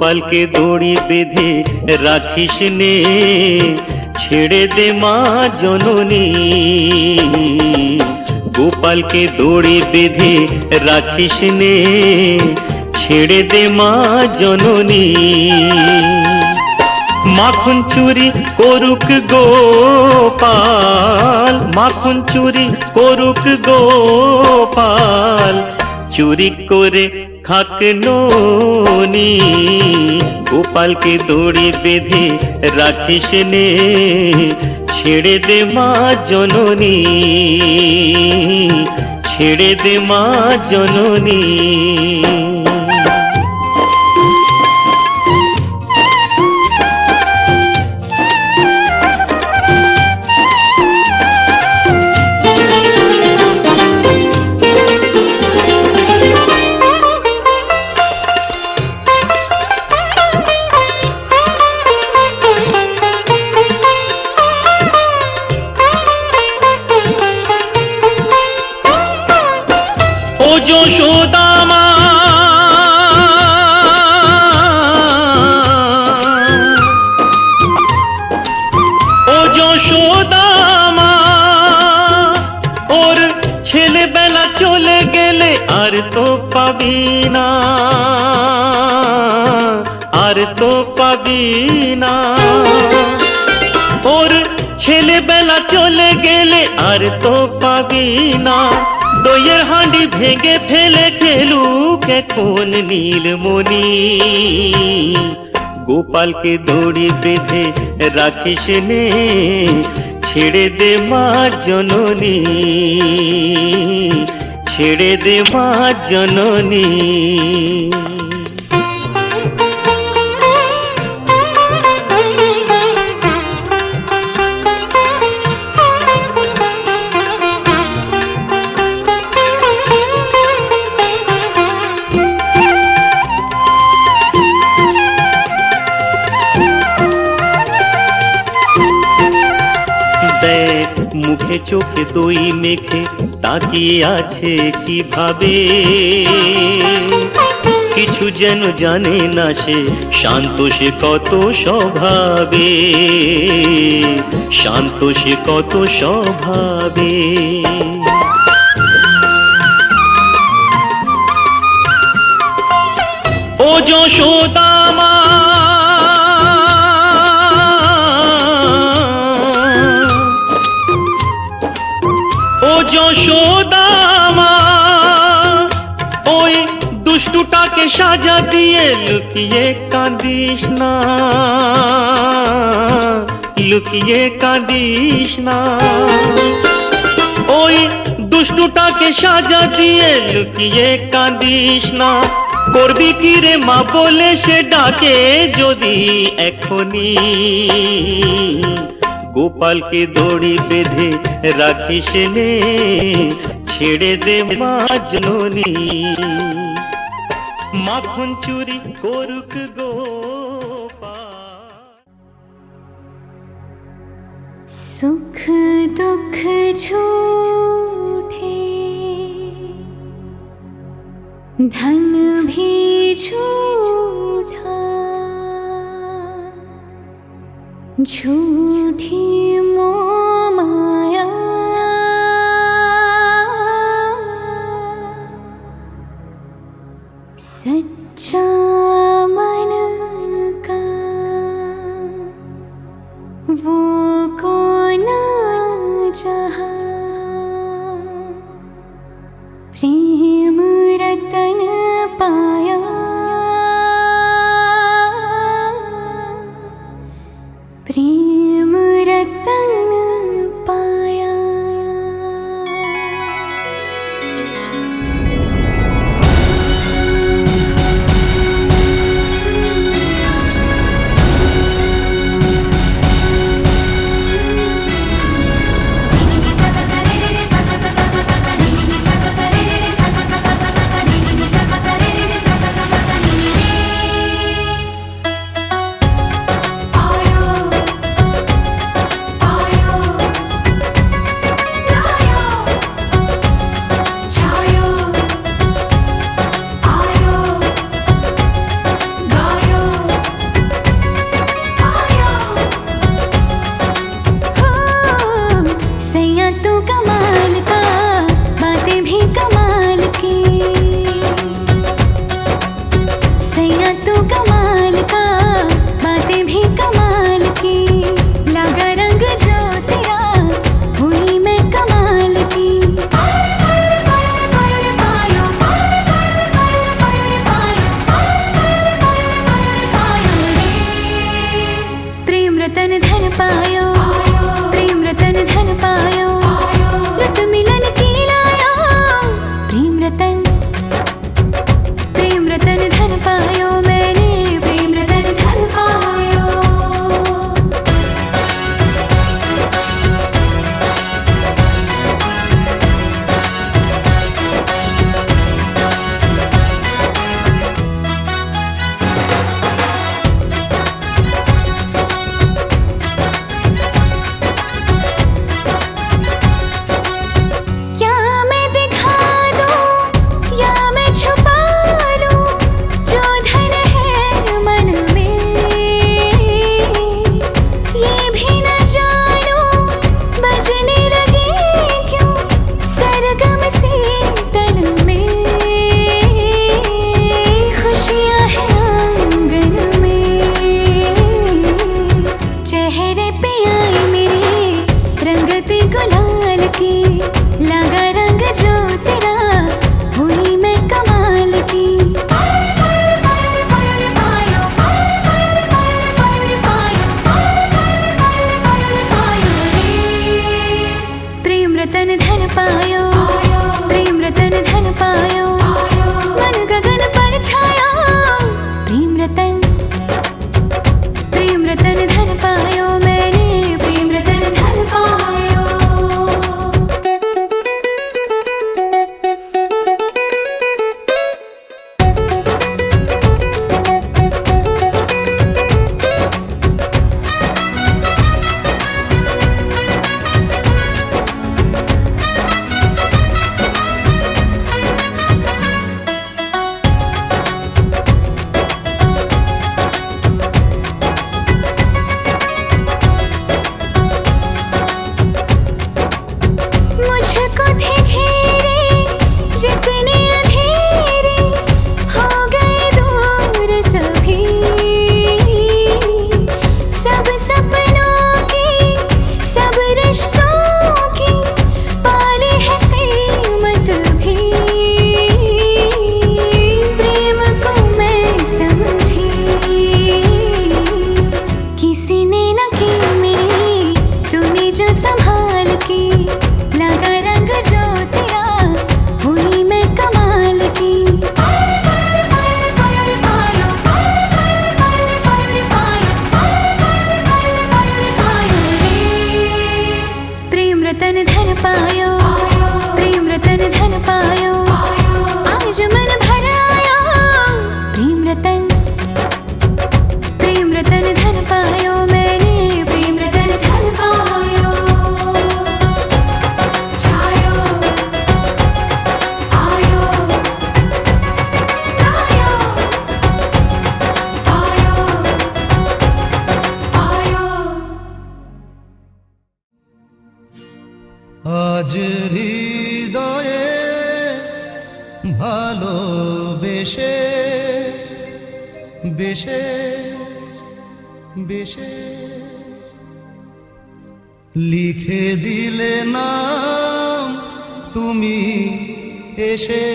গোপালকে দড়ি বেঁধে রাখিস নে, ছেড়ে দে মা জননী। গোপালকে দড়ি বেঁধে রাখিস নে, ছেড়ে দে মা জননী। মাখন চুরি করুক গোপাল, মাখন চুরি করুক গোপাল, চুরি করে খাক ননি। গোপালকে দড়ি বেঁধে রাখিস নে, ছেড়ে দে মা জননী, ছেড়ে দে মা জননী। ও যশোদা মা, ও যশোদা মা, ওর ছেলেবেলা চলে গেলে আর তো পাবি না, আর তো পাবি না। ওর ছেলেবেলা চলে গেলে আর তো পাবি না। দইয়ের হাঁড়ি ভেঙে ফেলে খেলুক এখন নীলমণি। গোপালকে দড়ি বেঁধে রাখিস নে, ছেড়ে দে মা জননী, ছেড়ে দে মা জননী। মুখে চোখে দই মেখে তাকিয়ে আছে কিভাবে, কিছু যেন জানে না সে, শান্ত সে কত স্বভাবে, শান্ত সে কত স্বভাবে। ও যশোদা মা, ও যশোদা মা, ওই দুষ্টুটাকে সাজা দিয়ে লুকিয়ে কাঁদিস না, লুকিয়ে কাঁদিস না। ওই দুষ্টুটাকে সাজা দিয়ে লুকিয়ে কাঁদিস না। করবি কি রে মা বলে সে ডাকে যদি এখনি। গোপালকে দড়ি বেঁধে রাখিস নে, ছেড়ে দে মা জননী। মাখন চুরি করুক গোপাল। सुख दुख झूठे, धन भी झूठा, झूठी मोह माया, सच्चा मन का वो कौन जहाँ। प्रेम रतन पाया, प्रेम रतन ভালোবেসে বেশে বেশে লিখে দিলে নাম তুমি এসে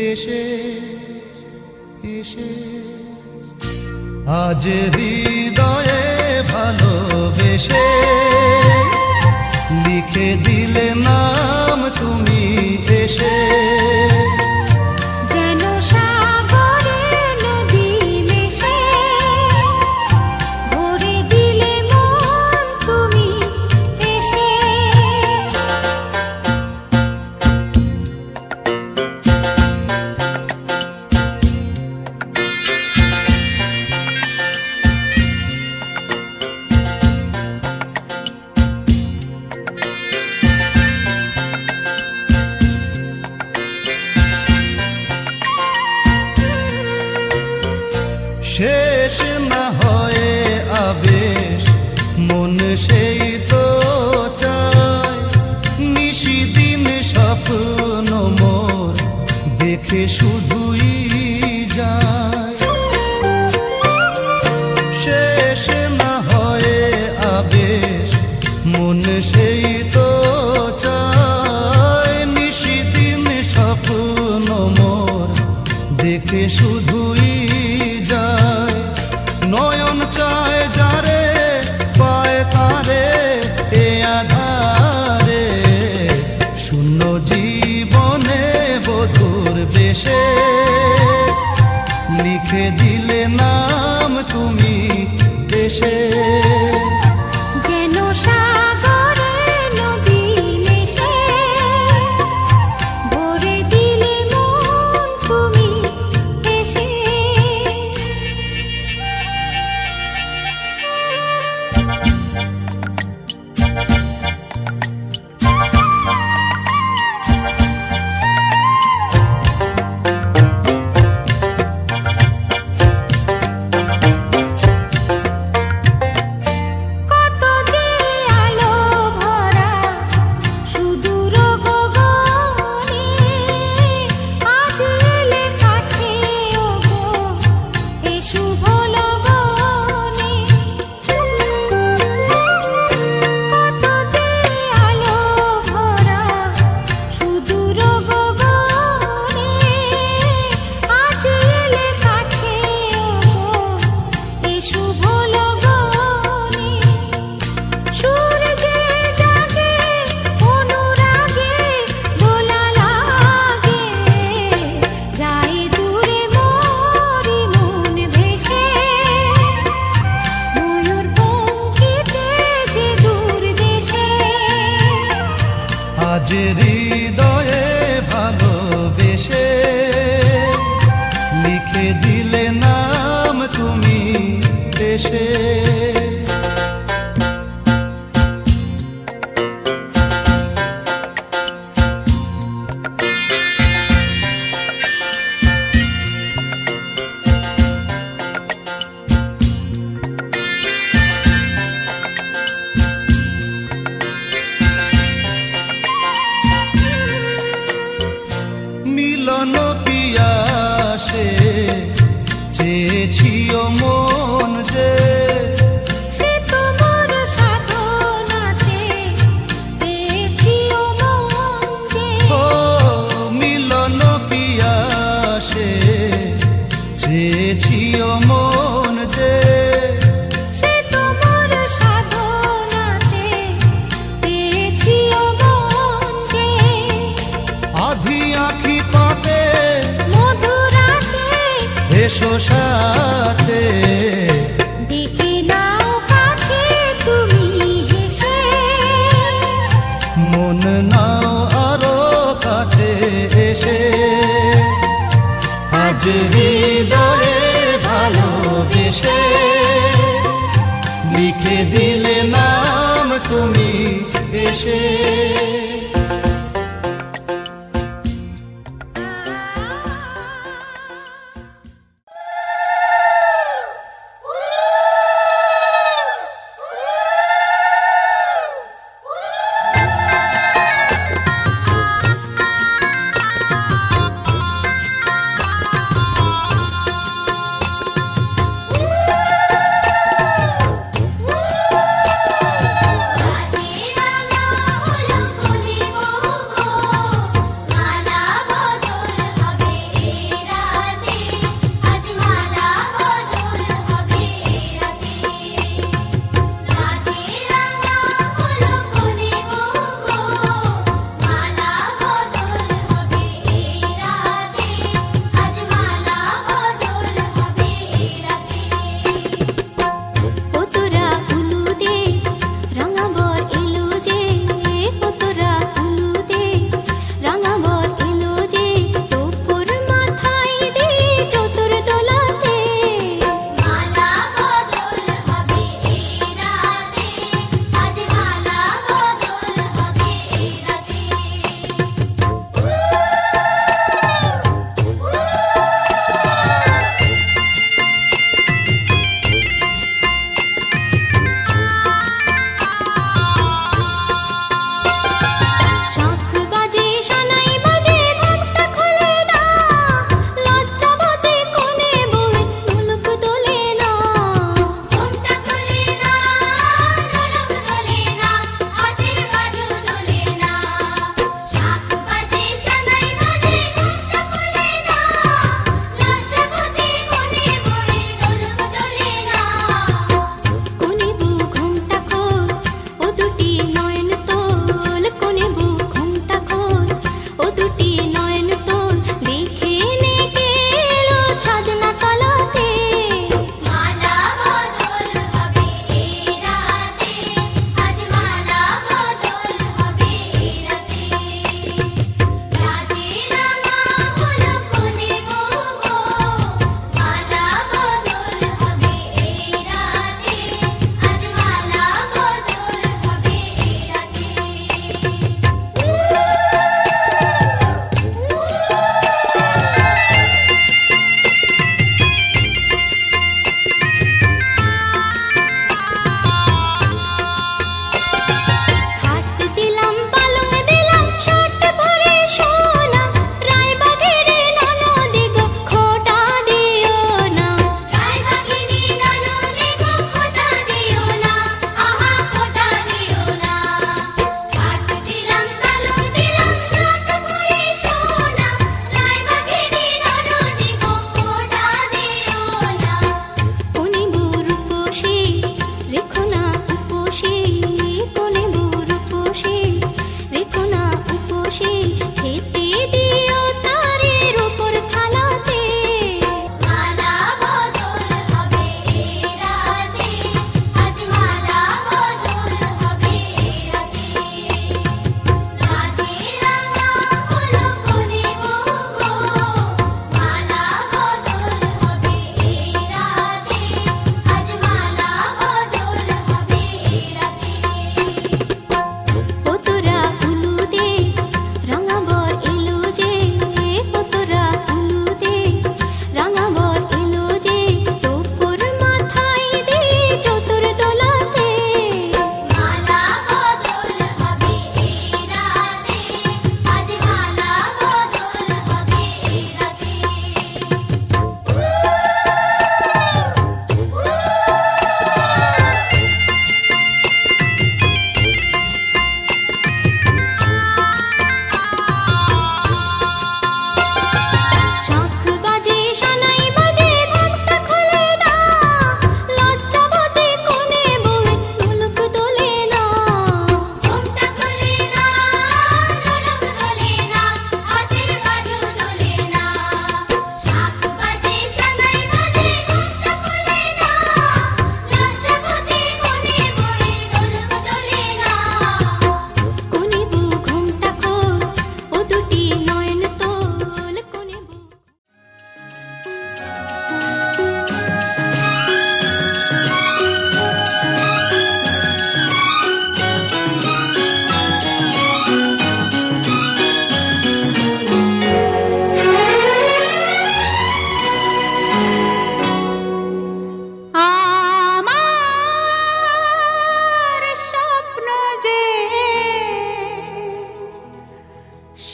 এসে এসে আজ হৃদয়ে ভালোবেসে লিখে দিলে নাম তুমি এসে যেন সাগরে নদী মিশে ভরে দিলে মন তুমি এসে শেষ না হয়ে আবেশ মন সেই তো চায় নিশিদিন স্বপ্ন মোর দেখে শুধুই যায় শেষ না হয়ে আবেশ মন সেই তো চায় নিশিদিন স্বপ্ন মোর দেখে শুধুই যায় নয়ন চায় যারে পায় তারে এ আধারে শূন্য জীবনে বধুর বেশে লিখে দিলে নাম তুমি এসে যেন সাগরে নদী মিশে ভরে দিলে মন তুমি এসে কত যে আলো ভরা সুদূর গগনে আজ এলে কাছে ওগো এ শুভ লগনে কত যে আলো ভরা সুদূর গগনে আজ এলে কাছে ওগো এ শুভ লগনে সূর্যে জাগে অনুরাগে দোলা লাগে যায় দূরে মোরি মন ভেসে ময়ূর পঙ্খিতে যে দূর দেশে আজ হৃদয়ে ভালোবেসে লিখে দিলে নাম তুমি এসে মিলন পিয়াসে চেয়েছিও মন যে সে তোমার সাধনাতে পেয়েছি ও মন যে ও মিলন পিয়াসে চেয়েছিও মন যে সে তোমার সাধনাতে পেয়েছি ও মন যে আধি আঁখি পাতে মধুরাতে এসো সাথে ডেকে নাও কাছে তুমি হেসে মন নাও আরো কাছে এসে আজ হৃদয়ে ভালোবেসে লিখে দিলে নাম তুমি এসে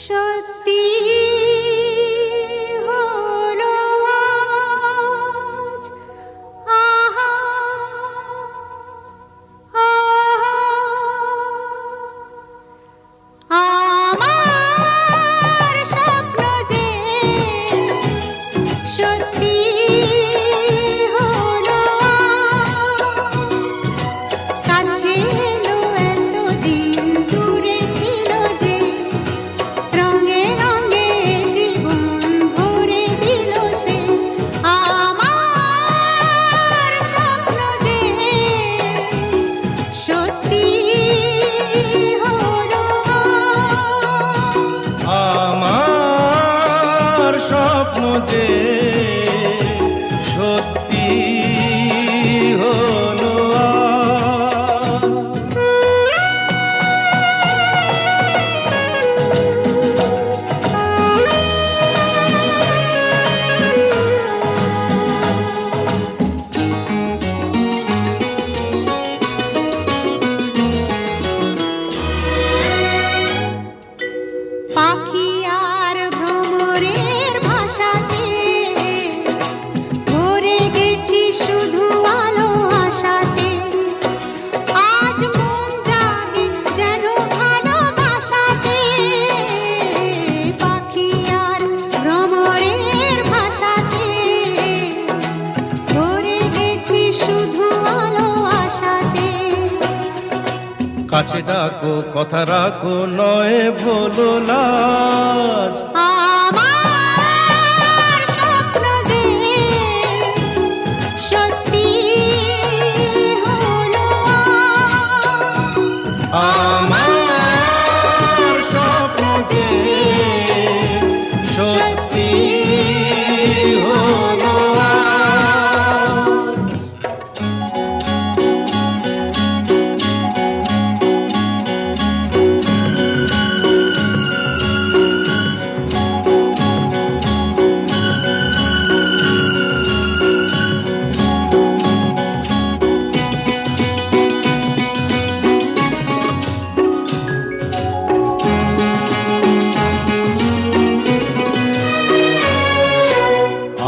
সত্যি হলো আজ, আহা, আহা, আমার স্বপ্ন যে সত্যি হলো আজ, কাছে এলো এতদিন দূরে ছিল যে, রঙে রঙে জীবন ভরে দিল সে, আমার স্বপ্ন যে সত্যি হলো আজ। আমার স্বপ্ন যে সত্যি হলো আজ। পাখি আর ভ্রমরের ভাষাতে ভরে গেছি শুধু আলো আশাতে, আজ মন জাগে যেন ভালোবাসাতে, পাখি আর ভ্রমরের ভাষাতে ভরে গেছি শুধু আলো আশাতে। কাছে ডাকো কথা রাখো নয় ভোলো লাজ। আমার স্বপ্ন যে সত্যি হলো আজ। আমার স্বপ্ন যে সত্যি হলো আজ।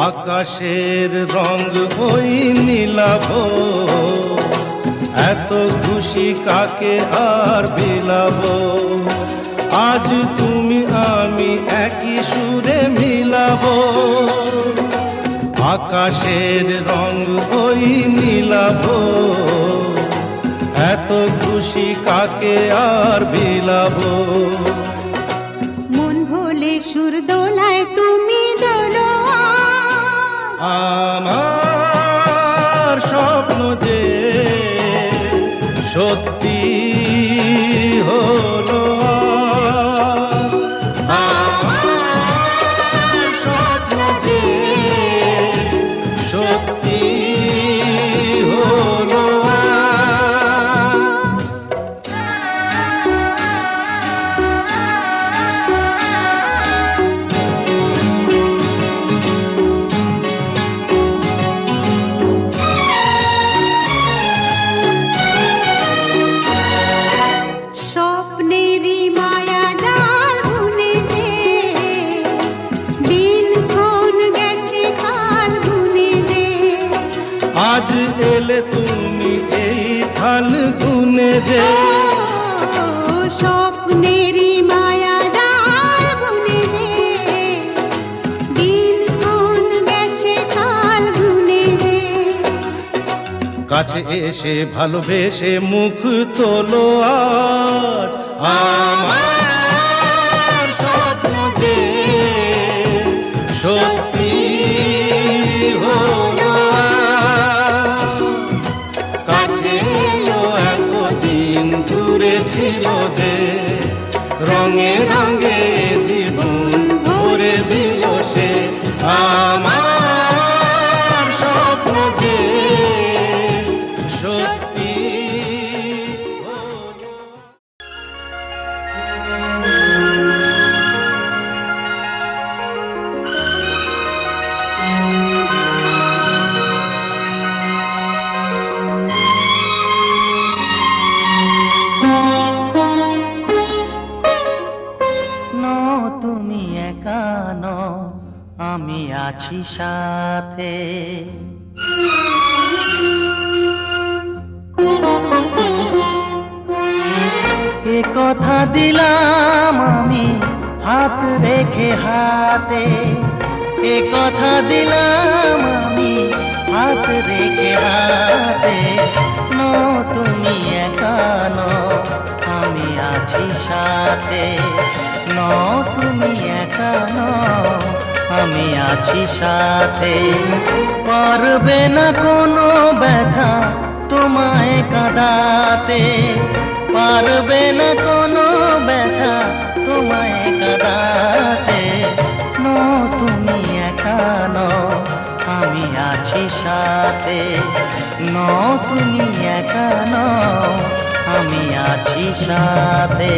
আকাশের রং ওই নীলাভ, এত খুশি কাকে আর বিলাব, আজ তুমি আমি একই সুরে মিলাব। আকাশের রং ওই নীলাভ, এত খুশি কাকে আর বিলাব। মন ভোলে সুর দোলায় তুমি দোলো আজ। আমার স্বপ্ন যে সত্যি হলো আজ। আমার স্বপ্ন যে সত্যি হলো আজ। স্বপ্নেরই মায়া জাল বুনে যে, দিনক্ষণ গেছে কাল গুনে যে, আজ এলে তুমি এই ফাল্গুনে যে, ও স্বপ্নেরই মায়া জাল বুনে যে, দিনক্ষণ গেছে কাল গুনে যে, কাছে এসে ভালোবেসে মুখ তোলো আজ। আমার স্বপ্ন যে সত্যি হলো আজ। কাছে এলো এতদিন দূরে ছিল যে, রঙে রঙে জীবন ভরে দিল সে, আমার স্বপ্ন যে সত্যি হলো। তুমি একা নও, আমি আছি সাথে। এ কথা দিলাম আমি হাত রেখে হাতে, এ কথা দিলাম আমি হাত রেখে হাতে। নও তুমি একা নও, আমি আছি সাথে। নও তুমি একা নও, আমি আছি সাথে। পারবে না কোনো ব্যথা তোমায় কাঁদাতে, পারবে না কোনো ব্যথা তোমায় কাঁদাতে। নও তুমি একা নও, আমি আছি সাথে। নও তুমি একা নও, আমি আছি সাথে।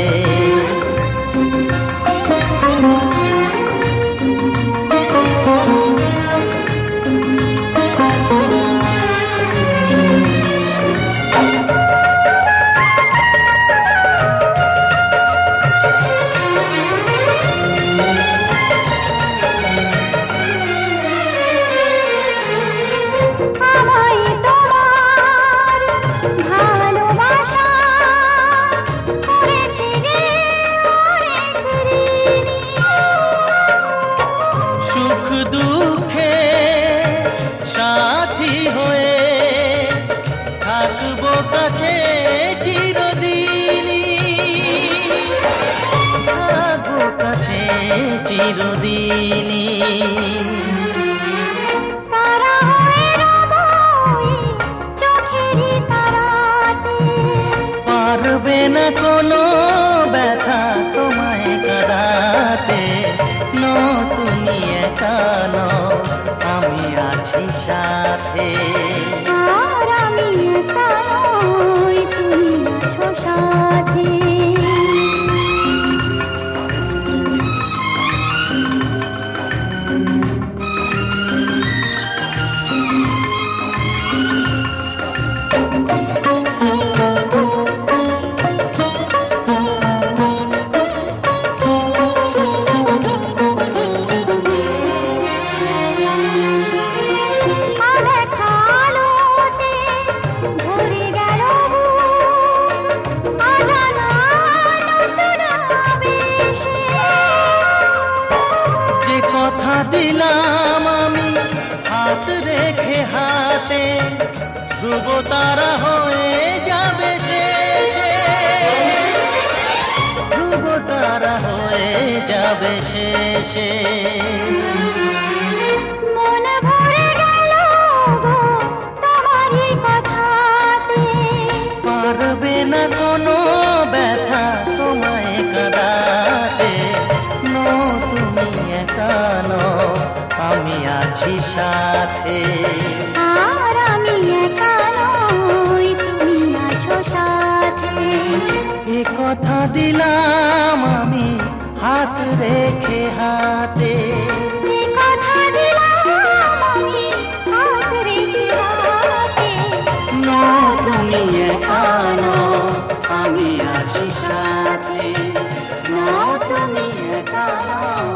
সুখ দুঃখে সাথী হয়ে থাকবো কাছে চিরদিনই, থাকবো কাছে চিরদিনই। পারবে না কোনো ব্যথা তোমায় কাঁদাতে। নও তুমি একা নও, আমি আছি সাথে। আর আমি একা নই, তুমি আছো সাথে। কথা দিলাম আমি হাত রেখে হাতে, ধ্রুব তারা হয়ে যাবে শেষে, ধ্রুব তারা হয়ে যাবে শেষে। মন ভরে গেল গো তোমারই কথাতে, পারবে না কোনো ব্যথা তোমায় কাঁদাতে। নও তুমি একা নও, আমি আছি সাথে। আর আমি একা নই, তুমি আছো সাথে। এ কথা দিলাম আমি হাত রেখে হাতে, এ কথা দিলাম আমি হাত রেখে হাতে। নও তুমি একা নও, আমি আছি সাথে। নও তুমি একা নও,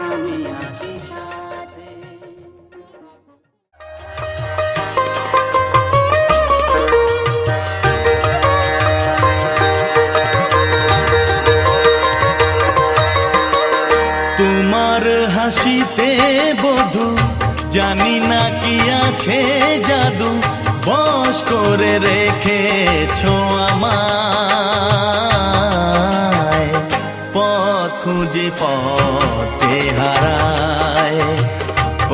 আমি আছি সাথে। তোমার হাসিতে বধু জানি না কি আছে জাদু, বশ করে রেখেছো আমায়। পথ খুঁজে পথে হারায়,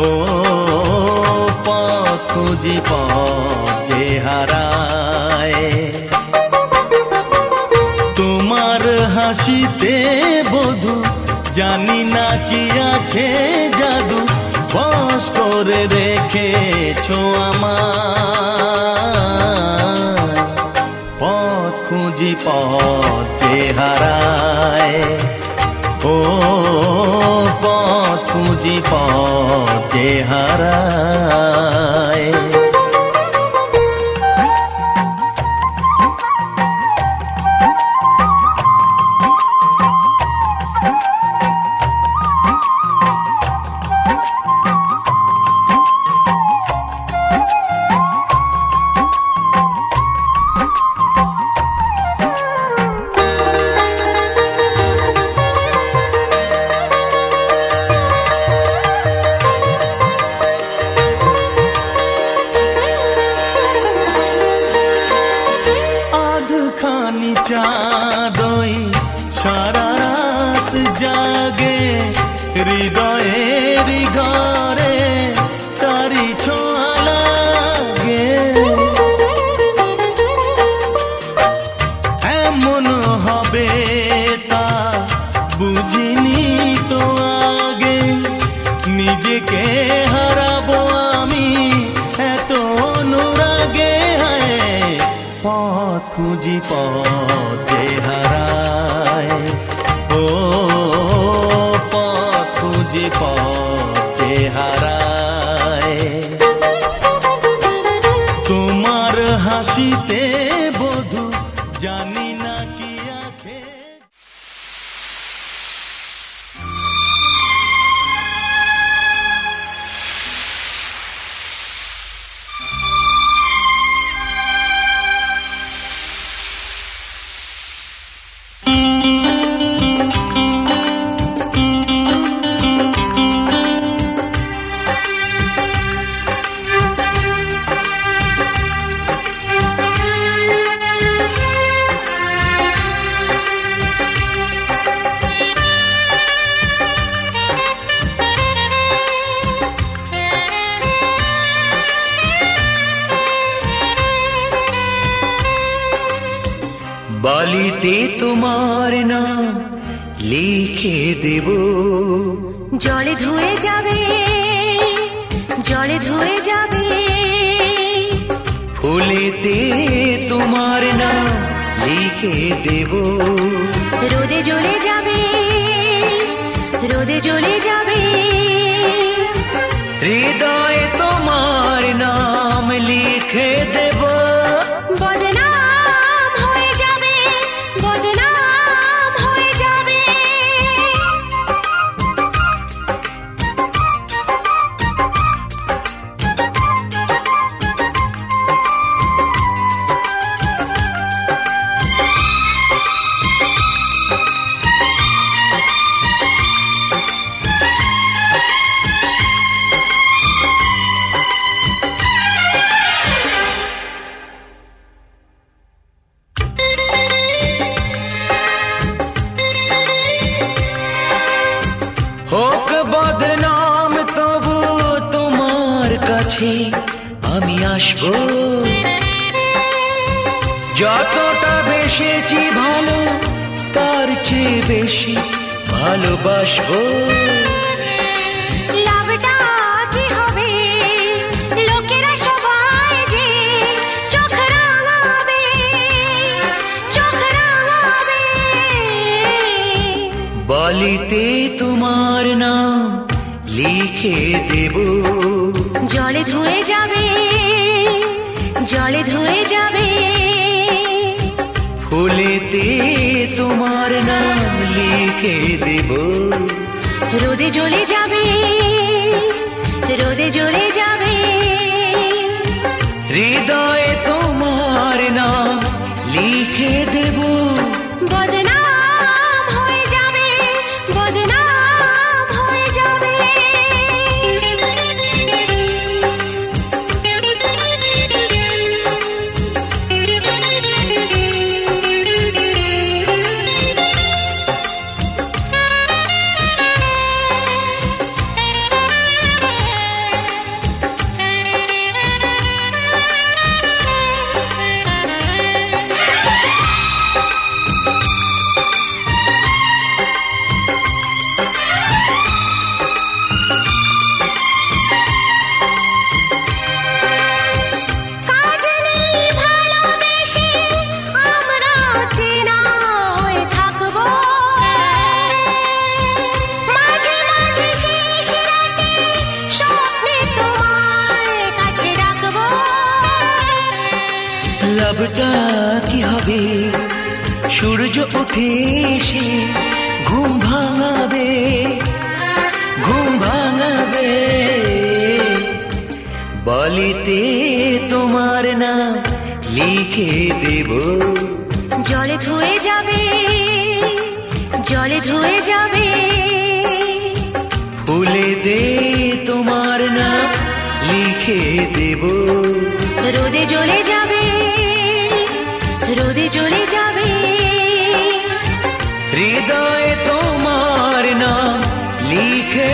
ও পথ খুঁজে পথে হারায়। তোমার হাসিতে বধু জানি না কি আছে জাদু, বশ করে রেখেছো আমায়। পথ খুঁজি পথে হারায়, ও পথ খুঁজি পথে হারায়। হৃদয়ের ঘরে তারি ছোঁয়া লাগে। এমন হবে তা বুঝিনি তো আগে, নিজেকে হারাবো আমি এত অনুরাগে। পথ খুঁজি পথ যে হারায়, ও পথ খুঁজি পথ যে হারায়। তোমার হাসিতে বধু জানি না কি আছে। বালিতে তোমার নাম লিখে দেব, জলে ধুয়ে যাবে, জলে ধুয়ে যাবে। ফুলেতে তোমার নাম লিখে দেব, রোদে জ্বলে যাবে, রোদে জ্বলে যাবে। হৃদয়ে তোমার নাম লিখে দেব। বদনাম হয়ে যাবে, বদনাম হয়ে যাবে। হোক বদনাম তবু তোমার কাছে আমি আসবো, যতটা বেসেছি ভালো তার চেয়ে বেশি ভালোবাসবো। লাভটা কি হবে, লোকেরা সবাই যে চোখ রাঙাবে, চোখ রাঙাবে। বালিতে তোমার নাম লিখে দেব, জলে ধুয়ে যাবে, জলে ধুয়ে যাবে। ফুলেতে তোমার নাম লিখে দেব, রোদে জ্বলে যাবে, রোদে জ্বলে যাবে। হৃদয়ে তোমার নাম লিখে দেব। বদনাম হয়ে যাবে, বদনাম হয়ে যাবে। লাভটা কি হবে, সূর্য উঠে এসে ঘুম ভাঙাবে, ঘুম ভাঙাবে। বালিতে তোমার নাম লিখে দেব, জলে ধুয়ে যাবে, জলে ধুয়ে যাবে। ফুলেতে তোমার নাম লিখে দেব, রোদে জ্বলে যাবে, রোদে জ্বলে যাবে। হৃদয়ে তোমার নাম লিখে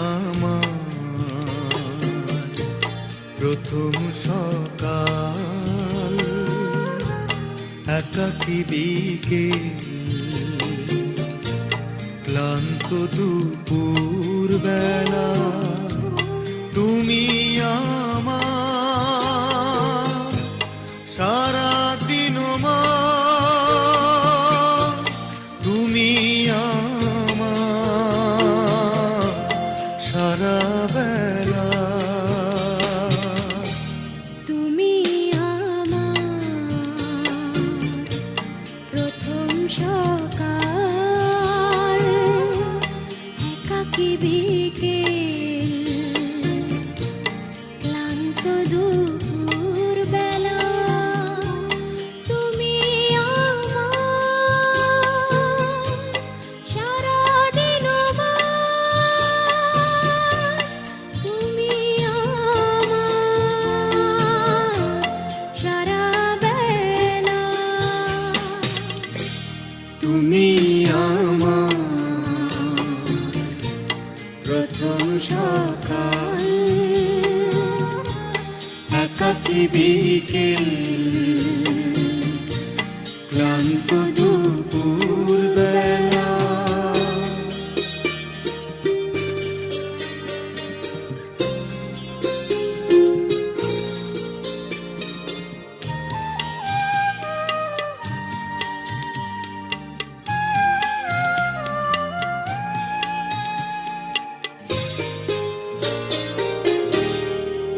আমার প্রথম সকাল, একাকী বিকেল, ক্লান্ত দুপুর বেলা, তুমি আমার সারাদিন মা, তুমি আমার সারা বেলা। তুমি আমার প্রথম সকাল, একাকী বিকেল, ক্লান্ত দুপুর বেলা, তুমি আমার সারাদিন মা, তুমি আমার সারা বেলা। তুমি আমার প্রথম সকাল, একাকী বিকেল, ক্লান্ত দুপুর বেলা।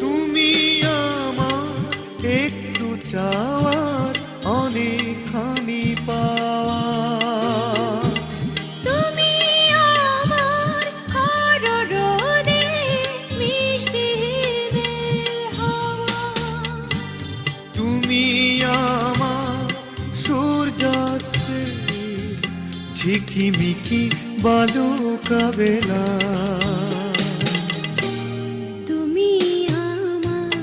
তুমি আমার একটু চাওয়ার অনেকখানি পাওয়া, তুমি আমার হাড় রোদে মিষ্টি হিমেল হাওয়া, তুমি আমার সূর্যাস্তে ঝিকিমিকি বালুকা বেলা। তুমি আমার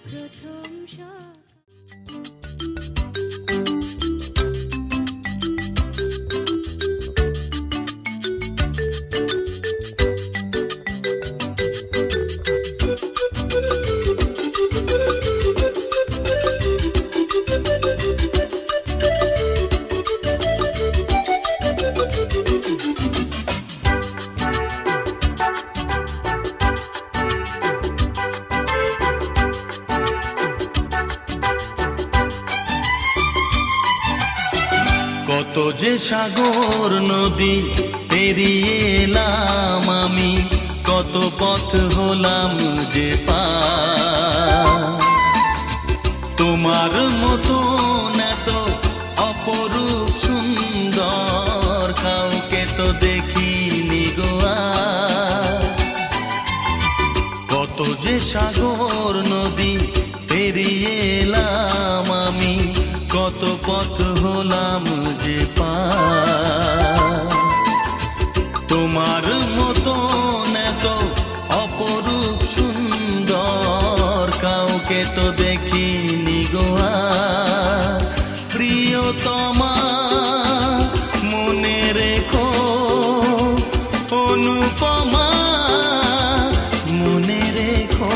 প্রথম সকাল। কত যে সাগর নদী পেরিয়ে এলাম আমি, কত পথ হলাম যে পার। তোমার মতো এত অপরূপ সুন্দর কাউকে তো দেখিনি গো আর। কত যে সাগর নদী পেরিয়ে এলাম আমি, কত পথ হলাম যে পার। তোমার মতো এত অপরূপ সুন্দর কাউকে তো দেখিনি গো আর। প্রিয়তমা মনে রেখো, অনুপমা মনে রেখো।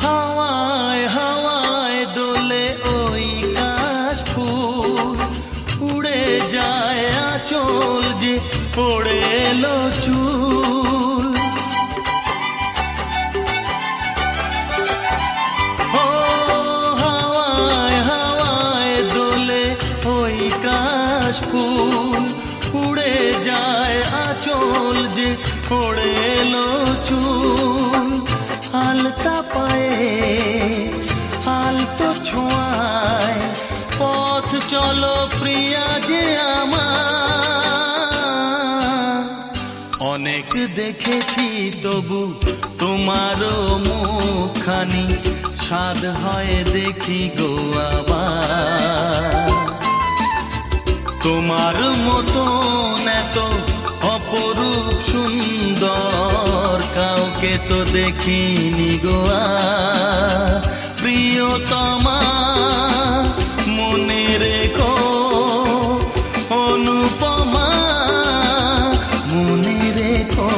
হাওয়ায় হাওয়ায় দোলে ওই কাশফুল, উড়ে যায় আঁচল যে পড়ে এলো চুল। ও হাওয়ায় হাওয়ায় দোলে ওই কাশফুল, উড়ে যায় আঁচল যে পড়ে এলো চুল। চলো প্রিয়া যে আমার, অনেক দেখেছি তবু তোমারও মুখখানি, স্বাদ হয় দেখি গো আবার। তোমার মতন এত অপরূপ সুন্দর কাউকে তো দেখিনি গো আর। প্রিয়তমা মনে রেখো, অনুপমা মনে রেখো।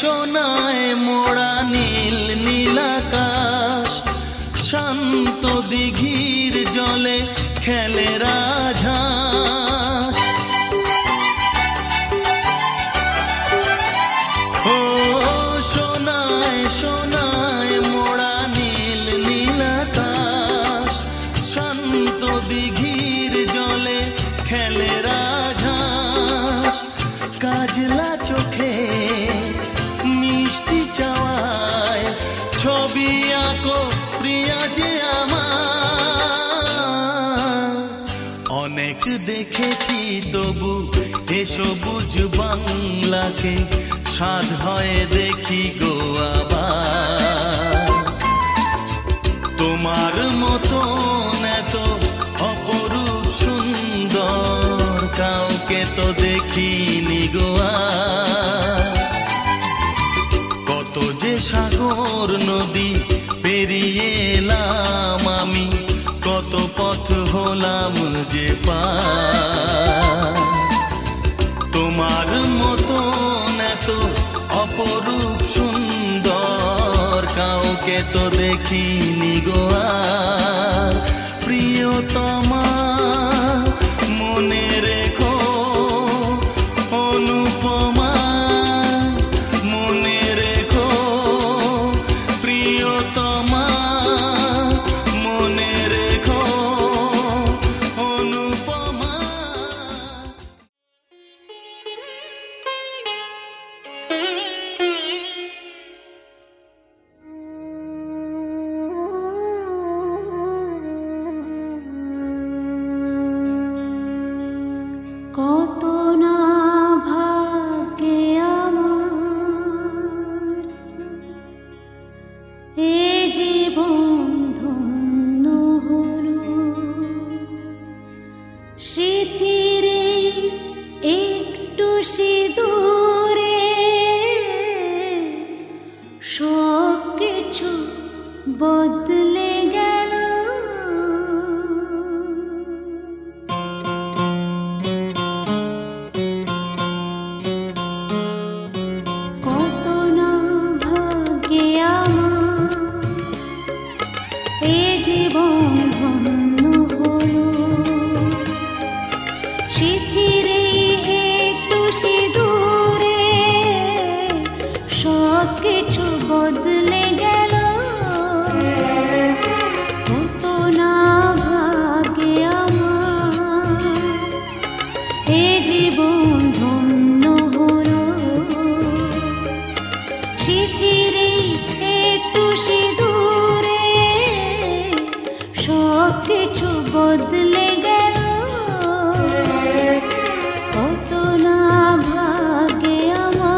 সোনায় মোড়া নীল নীলাকাশ, শান্ত দিঘির জলে খেলে রাজহাঁস। ও সোনায় সোনায় মোড়া নীল নীলাকাশ, শান্ত দিঘির জলে খেলে রাজহাঁস। কাজলা চোখে মিষ্টি চাওয়ায় ছবি আঁকো প্রিয়া যে আমার, অনেক দেখেছি তবু এ সবুজ বাংলাকে, স্বাদ হয় দেখি গো আবার। তোমার মতন এত অপরূপ সুন্দর কাউকে তো দেখিনি গো আর। কত যে সাগর নদী পেরিয়ে এলাম আমি, কত পথ হলাম যে পার। তোমার মতন এত অপরূপ সুন্দর কাউকে তো দেখিনি গো আর। প্রিয়তমা মনে রেখো, অনুপমা মনে রেখো। প্রিয়তমা মনে রেখো, অনুপমা। কত না ভাগ্যে আমার, এ জীবন ধন্য হলো। স্মৃতির একটু সিঁদুরে সব কিছু বদলে গেল। কত না ভাগ্যে আমার, এ জীবন ধন্য হলো। স্মৃতির একটু সিঁদুরে সব কিছু বদলে গেল। কত না ভাগ্যে আমার, এ জীবন ধন্য হলো। স্মৃতির একটু সিঁদুরে সব কিছু বদলে গেল। কত না ভাগ্যে আমার।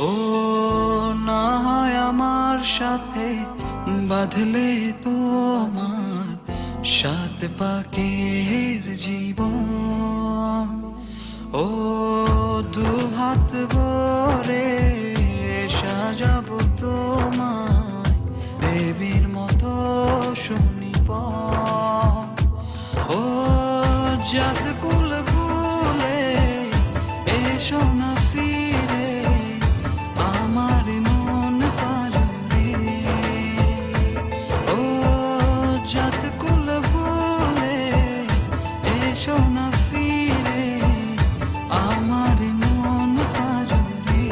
ও না হয় আমার সাথে বাঁধলে তোমার সাত পাকের জীবন, ও দু হাত ভরে সাজাবো তোমায় দেবীর মতো শুনিব, ও জাত কুল ভুলে এসো না ফিরে আমার মন পাজরে, ও জাত কুল ভুলে এসো না ফিরে আমার মন পাজরে।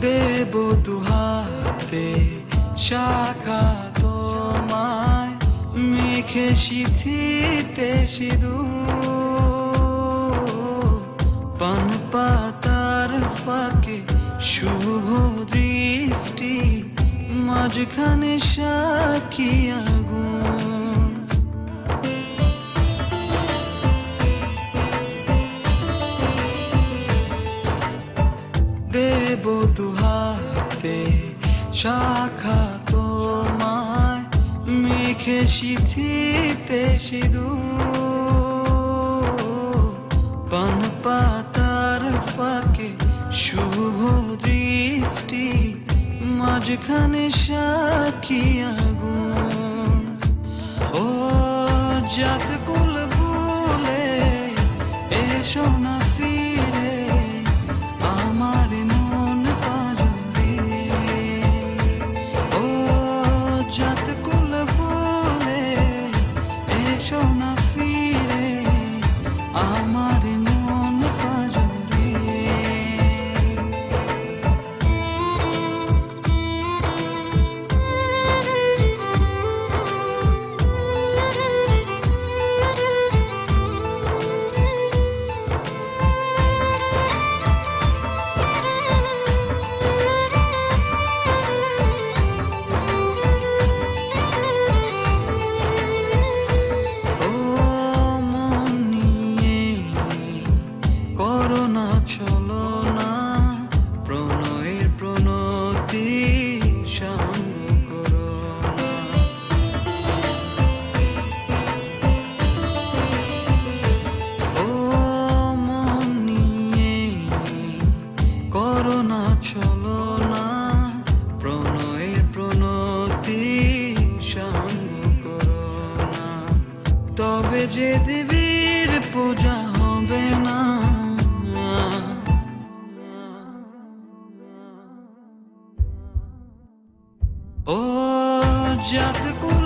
দেব দুহাতে শাখা তোমায় মেখে সিথিতে সিঁদুর, পান পাতার ফাঁকে শুভ দৃষ্টি মাঝখানে সাক্ষী আগুন, দেব দুহাতে শাখা তোমায় মেখে সিথিতে সিঁদুর, পান পাতার ফাঁকে শুভ দৃষ্টি মাঝখানে সাক্ষী আগুন, ও জাত কুল ভুলে এসো না ফিরে আমার মন পাজরে, ও জাত কুল ভুলে এসো না ফিরে আমার মন পাজরে। ও মন নিয়ে করোনা চলো না, প্রণয়ের প্রণতি সঙ্গ করো না, ও মন নিয়ে করোনা চলো না, প্রণয়ের প্রণতি সঙ্গ করো না, তবে যে দেবীর পূজা হবে না, ও জাত কুল